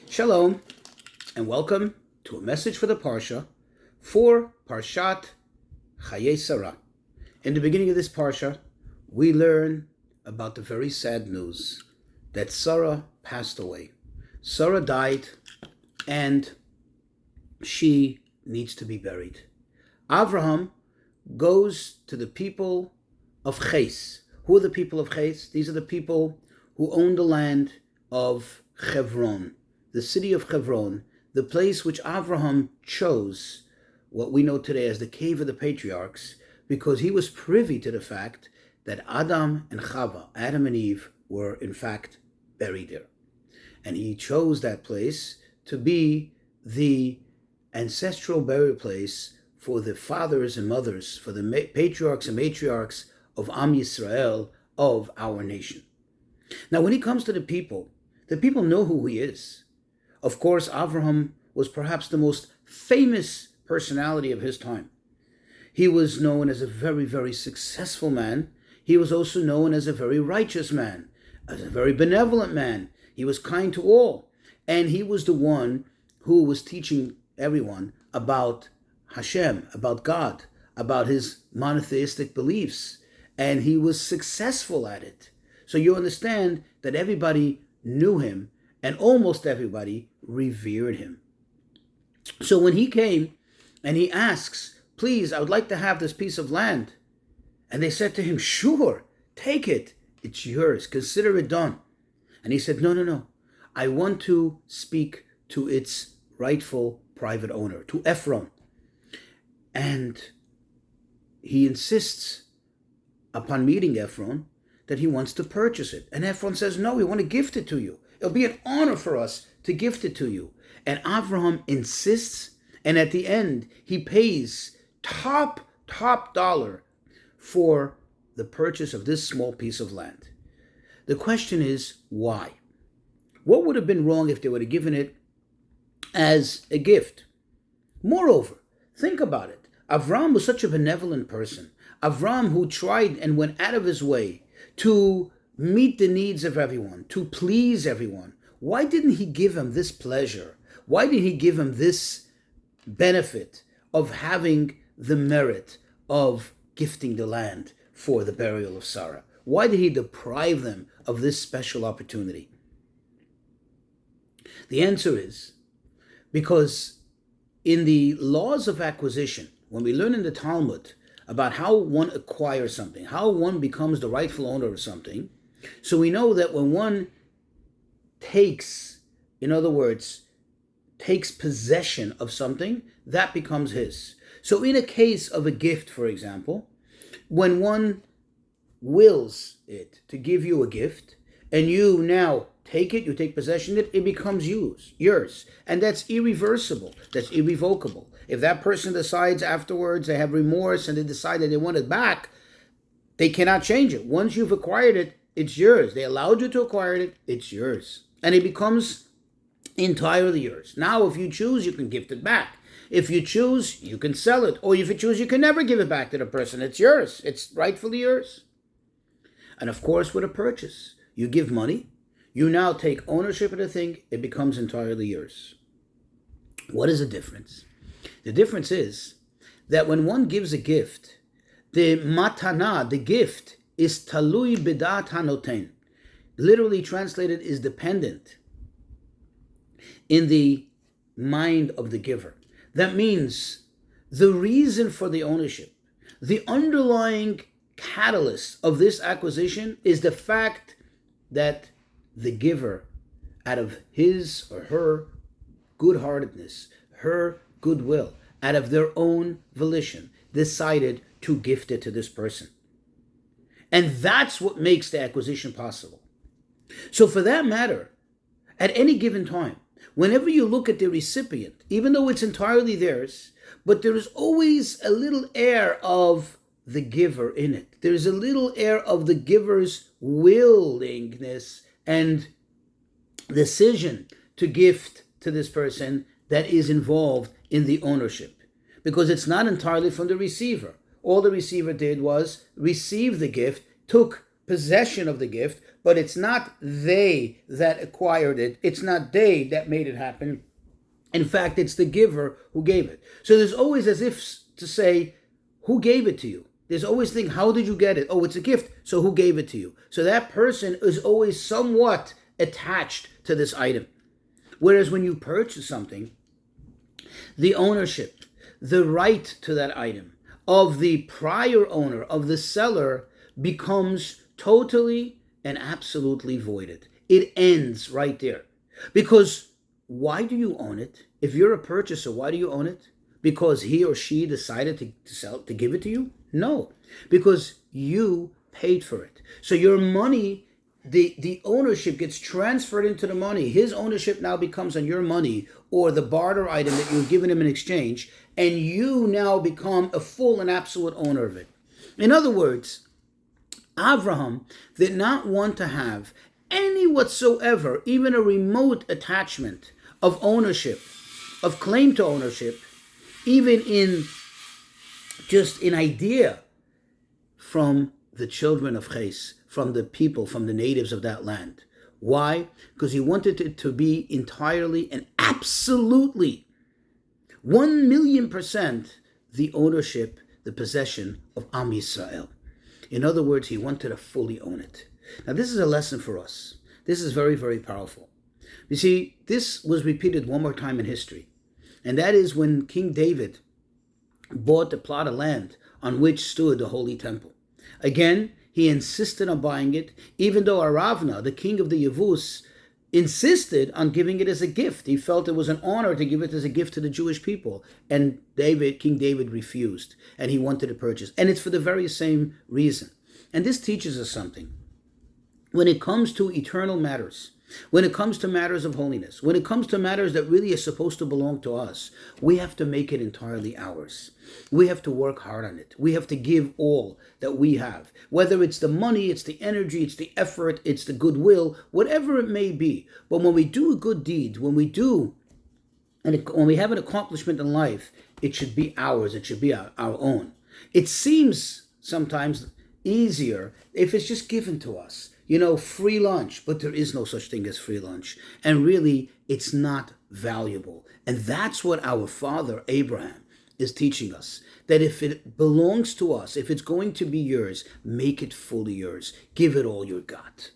Shalom, and welcome to a message for the Parsha for Parshat Chayei Sarah. In the beginning of this Parsha, we learn about the very sad news that Sarah passed away. Sarah died, and she needs to be buried. Avraham goes to the people of Ches. Who are the people of Ches? These are the people who own the land of Hebron, the city of Hebron, the place which Avraham chose, what we know today as the cave of the patriarchs, because he was privy to the fact that Adam and Chava, Adam and Eve, were in fact buried there. And he chose that place to be the ancestral burial place for the fathers and mothers, for the patriarchs and matriarchs of Am Yisrael, of our nation. Now, when he comes to the people know who he is. Of course, Avraham was perhaps the most famous personality of his time. He was known as a very, very successful man. He was also known as a very righteous man, as a very benevolent man. He was kind to all. And he was the one who was teaching everyone about Hashem, about God, about his monotheistic beliefs. And he was successful at it. So you understand that everybody knew him, and almost everybody revered him. So when he came and he asks, please, I would like to have this piece of land. And they said to him, sure, take it. It's yours. Consider it done. And he said, no. I want to speak to its rightful private owner, to Ephron. And he insists upon meeting Ephron that he wants to purchase it. And Ephron says, no, we want to gift it to you. It'll be an honor for us to gift it to you. And Avraham insists, and at the end, he pays top dollar for the purchase of this small piece of land. The question is, why? What would have been wrong if they would have given it as a gift? Moreover, think about it. Avraham was such a benevolent person. Avraham, who tried and went out of his way to meet the needs of everyone, to please everyone. Why didn't he give him this pleasure? Why did he give him this benefit of having the merit of gifting the land for the burial of Sarah? Why did he deprive them of this special opportunity? The answer is because in the laws of acquisition, when we learn in the Talmud about how one acquires something, how one becomes the rightful owner of something, so we know that when one takes, in other words, takes possession of something, that becomes his. So in a case of a gift, for example, when one wills it to give you a gift, and you now take it, you take possession of it, it becomes yours. And that's irreversible, that's irrevocable. If that person decides afterwards they have remorse and they decide that they want it back, they cannot change it. Once you've acquired it, it's yours. They allowed you to acquire it, it's yours. And it becomes entirely yours. Now, if you choose, you can gift it back. If you choose, you can sell it. Or if you choose, you can never give it back to the person. It's yours. It's rightfully yours. And of course, with a purchase, you give money. You now take ownership of the thing. It becomes entirely yours. What is the difference? The difference is that when one gives a gift, the matana, the gift, is talui bidat hanoten. Literally translated is dependent in the mind of the giver. That means the reason for the ownership, the underlying catalyst of this acquisition is the fact that the giver, out of his or her good-heartedness, her goodwill, out of their own volition, decided to gift it to this person. And that's what makes the acquisition possible. So for that matter, at any given time, whenever you look at the recipient, even though it's entirely theirs, but there is always a little air of the giver in it. There's a little air of the giver's willingness and decision to gift to this person that is involved in the ownership. Because it's not entirely from the receiver. All the receiver did was receive the gift, took possession of the gift, but it's not they that acquired it. It's not they that made it happen. In fact, it's the giver who gave it. So there's always as if to say, who gave it to you? There's always think, how did you get it? Oh, it's a gift, so who gave it to you? So that person is always somewhat attached to this item. Whereas when you purchase something, the ownership, the right to that item of the prior owner, of the seller, becomes totally and absolutely voided. It ends right there. Because why do you own it? If you're a purchaser, why do you own it? Because he or she decided to give it to you? No, because you paid for it. So your money, the ownership gets transferred into the money. His ownership now becomes on your money or the barter item that you've given him in exchange, and you now become a full and absolute owner of it. In other words, Avraham did not want to have any whatsoever, even a remote attachment of ownership, of claim to ownership, even in just an idea from the children of Ches, from the people, from the natives of that land. Why? Because he wanted it to be entirely and absolutely 1,000,000% the ownership, the possession of Am Yisrael. In other words, he wanted to fully own it. Now this is a lesson for us. This is very, very powerful. You see, this was repeated one more time in history. And that is when King David bought the plot of land on which stood the Holy Temple. Again, he insisted on buying it, even though Aravna, the king of the Yevus, insisted on giving it as a gift. He felt it was an honor to give it as a gift to the Jewish people. And King David refused, and he wanted to purchase. And it's for the very same reason. And this teaches us something. When it comes to eternal matters, when it comes to matters of holiness, when it comes to matters that really are supposed to belong to us, we have to make it entirely ours. We have to work hard on it. We have to give all that we have. Whether it's the money, it's the energy, it's the effort, it's the goodwill, whatever it may be. But when we do a good deed, when we have an accomplishment in life, it should be ours. It should be our own. It seems sometimes easier if it's just given to us. Free lunch, but there is no such thing as free lunch. And really, it's not valuable. And that's what our father, Abraham, is teaching us. That if it belongs to us, if it's going to be yours, make it fully yours. Give it all you got.